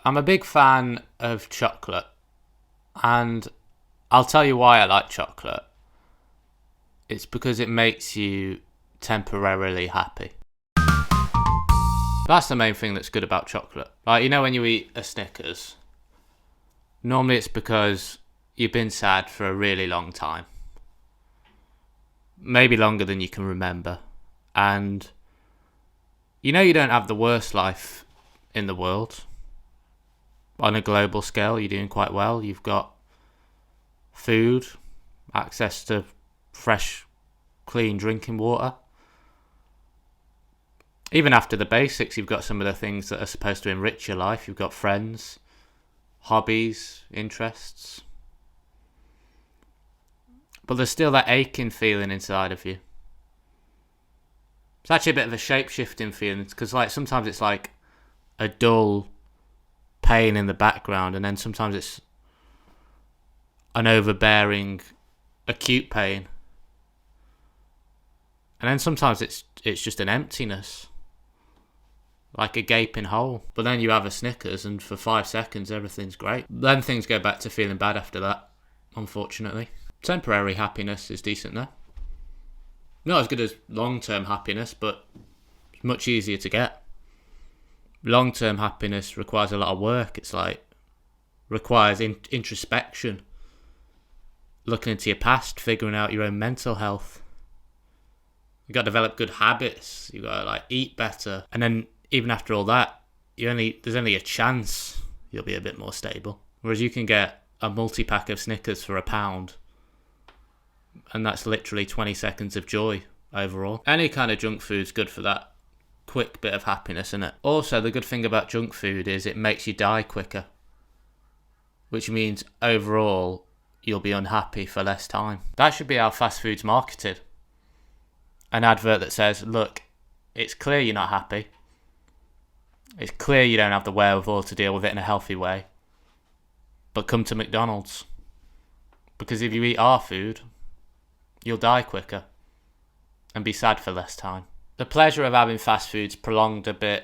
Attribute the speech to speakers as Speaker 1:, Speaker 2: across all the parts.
Speaker 1: I'm a big fan of chocolate, and I'll tell you why I like chocolate. It's because it makes you temporarily happy. That's the main thing that's good about chocolate. Like, when you eat a Snickers, normally it's because you've been sad for a really long time. Maybe longer than you can remember. And you don't have the worst life in the world. On a global scale, you're doing quite well. You've got food, access to fresh, clean drinking water. Even after the basics, you've got some of the things that are supposed to enrich your life. You've got friends, hobbies, interests. But there's still that aching feeling inside of you. It's actually a bit of a shape-shifting feeling, because sometimes it's like a dull pain in the background, and then sometimes it's an overbearing acute pain, and then sometimes it's just an emptiness, like a gaping hole. But then you have a Snickers, and for 5 seconds everything's great. Then things go back to feeling bad after that, unfortunately. Temporary happiness is decent though. Not as good as long-term happiness, but it's much easier to get. Long-term happiness requires a lot of work. It's requires introspection, looking into your past, figuring out your own mental health. You've got to develop good habits. You've got to eat better, and then even after all that, there's only a chance you'll be a bit more stable. Whereas you can get a multi-pack of Snickers for £1, and that's literally 20 seconds of joy overall. Any kind of junk food's good for that quick bit of happiness, isn't it? Also, the good thing about junk food is it makes you die quicker, which means overall you'll be unhappy for less time. That should be how fast food's marketed. An advert that says, look, it's clear you're not happy. It's clear you don't have the wherewithal to deal with it in a healthy way. But come to McDonald's. Because if you eat our food, you'll die quicker and be sad for less time. The pleasure of having fast food's prolonged a bit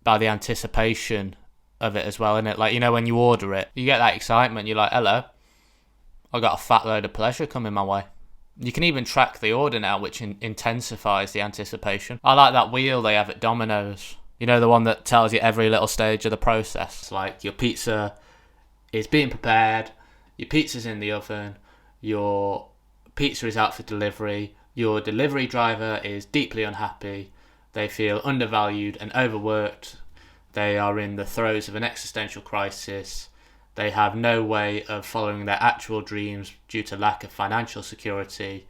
Speaker 1: by the anticipation of it as well, isn't it? When you order it, you get that excitement. You're like, hello, I got a fat load of pleasure coming my way. You can even track the order now, which intensifies the anticipation. I like that wheel they have at Domino's. The one that tells you every little stage of the process. It's like your pizza is being prepared, your pizza's in the oven, your pizza is out for delivery, your delivery driver is deeply unhappy, they feel undervalued and overworked, they are in the throes of an existential crisis, they have no way of following their actual dreams due to lack of financial security,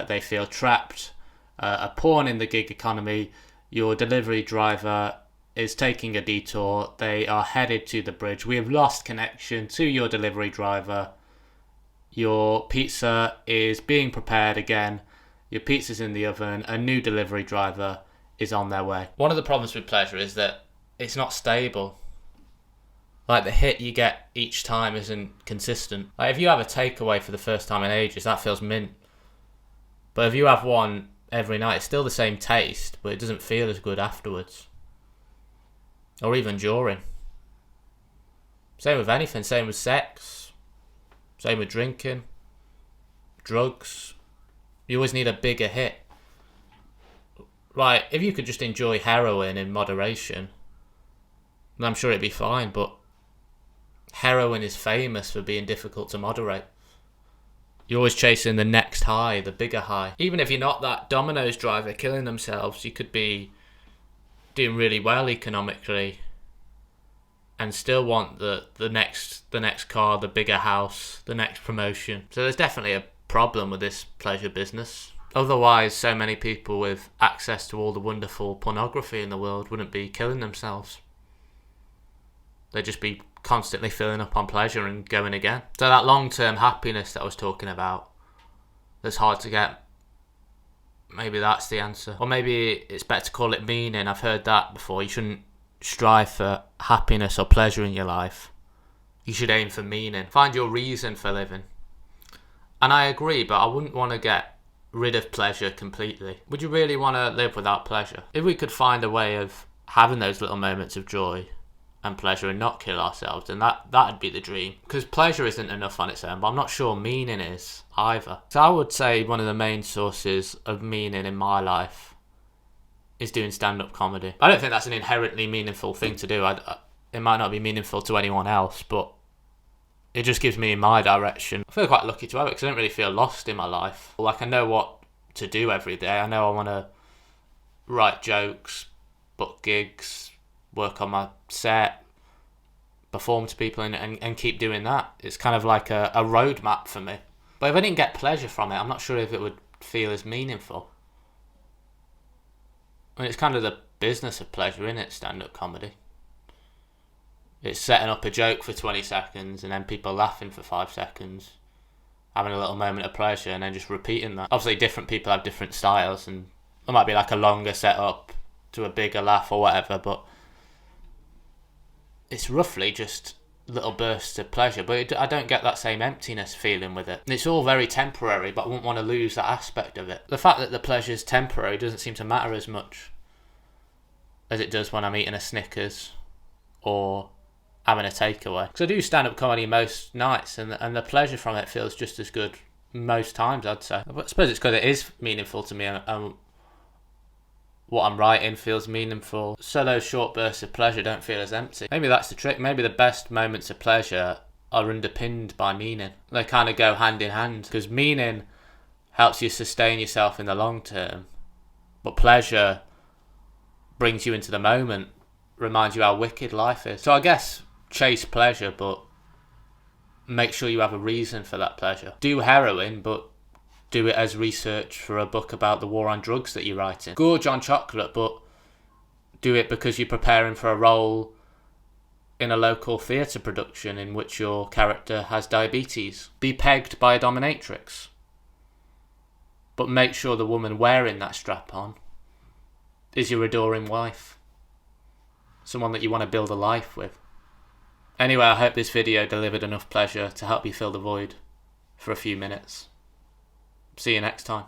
Speaker 1: they feel trapped, a pawn in the gig economy. Your delivery driver is taking a detour, they are headed to the bridge, we have lost connection to your delivery driver, your pizza is being prepared again, your pizza's in the oven, a new delivery driver is on their way. One of the problems with pleasure is that it's not stable. The hit you get each time isn't consistent. If you have a takeaway for the first time in ages, that feels mint. But if you have one every night, it's still the same taste, but it doesn't feel as good afterwards. Or even during. Same with anything, same with sex, same with drinking, drugs. You always need a bigger hit. If you could just enjoy heroin in moderation, then I'm sure it'd be fine, but heroin is famous for being difficult to moderate. You're always chasing the next high, the bigger high. Even if you're not that Domino's driver killing themselves, you could be doing really well economically and still want the next car, the bigger house, the next promotion. So there's definitely a problem with this pleasure business. Otherwise, so many people with access to all the wonderful pornography in the world wouldn't be killing themselves. They'd just be constantly filling up on pleasure and going again. So that long-term happiness that I was talking about, that's hard to get, maybe that's the answer. Or maybe it's better to call it meaning. I've heard that before. You shouldn't strive for happiness or pleasure in your life. You should aim for meaning. Find your reason for living. And I agree, but I wouldn't want to get rid of pleasure completely. Would you really want to live without pleasure? If we could find a way of having those little moments of joy and pleasure and not kill ourselves, and that'd be the dream. Because pleasure isn't enough on its own, but I'm not sure meaning is either. So I would say one of the main sources of meaning in my life is doing stand-up comedy. I don't think that's an inherently meaningful thing to do. It might not be meaningful to anyone else, but it just gives me my direction. I feel quite lucky to have it because I don't really feel lost in my life. Like, I know what to do every day. I know I want to write jokes, book gigs, work on my set, perform to people, and keep doing that. It's kind of like a roadmap for me. But if I didn't get pleasure from it, I'm not sure if it would feel as meaningful. I mean, it's kind of the business of pleasure, isn't it, stand-up comedy? It's setting up a joke for 20 seconds and then people laughing for 5 seconds, having a little moment of pleasure, and then just repeating that. Obviously, different people have different styles, and there might be like a longer setup to a bigger laugh or whatever, but it's roughly just little bursts of pleasure. But I don't get that same emptiness feeling with it. It's all very temporary, but I wouldn't want to lose that aspect of it. The fact that the pleasure's temporary doesn't seem to matter as much as it does when I'm eating a Snickers or having a takeaway. Because I do stand-up comedy most nights, and the pleasure from it feels just as good most times, I'd say. But I suppose it's because it is meaningful to me, and what I'm writing feels meaningful. So those short bursts of pleasure don't feel as empty. Maybe that's the trick. Maybe the best moments of pleasure are underpinned by meaning. They kind of go hand in hand, because meaning helps you sustain yourself in the long term, but pleasure brings you into the moment, reminds you how wicked life is. So I guess chase pleasure, but make sure you have a reason for that pleasure. Do heroin, but do it as research for a book about the war on drugs that you're writing. Gorge on chocolate, but do it because you're preparing for a role in a local theatre production in which your character has diabetes. Be pegged by a dominatrix, but make sure the woman wearing that strap-on is your adoring wife. Someone that you want to build a life with. Anyway, I hope this video delivered enough pleasure to help you fill the void for a few minutes. See you next time.